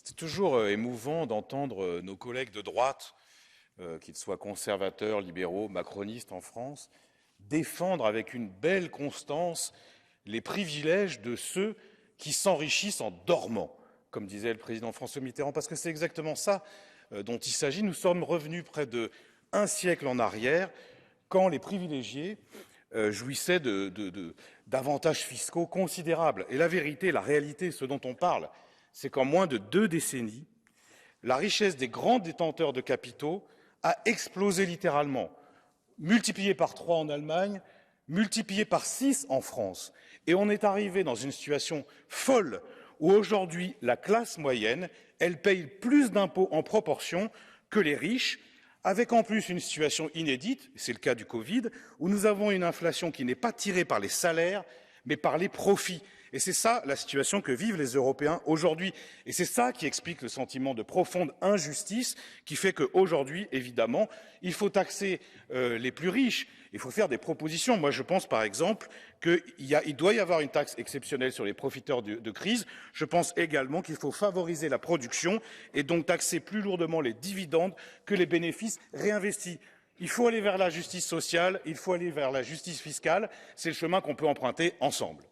C'est toujours émouvant d'entendre nos collègues de droite, qu'ils soient conservateurs, libéraux, macronistes en France, défendre avec une belle constance les privilèges de ceux qui s'enrichissent en dormant, comme disait le président François Mitterrand, parce que c'est exactement ça dont il s'agit. Nous sommes revenus près d'un siècle en arrière, quand les privilégiés jouissaient d'avantages fiscaux considérables. Et la vérité, la réalité, ce dont on parle, c'est qu'en moins de 2 décennies, la richesse des grands détenteurs de capitaux a explosé littéralement, multiplié par 3 en Allemagne, multiplié par 6 en France. Et on est arrivé dans une situation folle où aujourd'hui, la classe moyenne, elle paye plus d'impôts en proportion que les riches, avec en plus une situation inédite, c'est le cas du Covid, où nous avons une inflation qui n'est pas tirée par les salaires, mais par les profits. Et c'est ça la situation que vivent les Européens aujourd'hui. Et c'est ça qui explique le sentiment de profonde injustice qui fait qu'aujourd'hui, évidemment, il faut taxer les plus riches. Il faut faire des propositions. Moi, je pense par exemple qu'il doit y avoir une taxe exceptionnelle sur les profiteurs de crise. Je pense également qu'il faut favoriser la production et donc taxer plus lourdement les dividendes que les bénéfices réinvestis. Il faut aller vers la justice sociale, il faut aller vers la justice fiscale. C'est le chemin qu'on peut emprunter ensemble.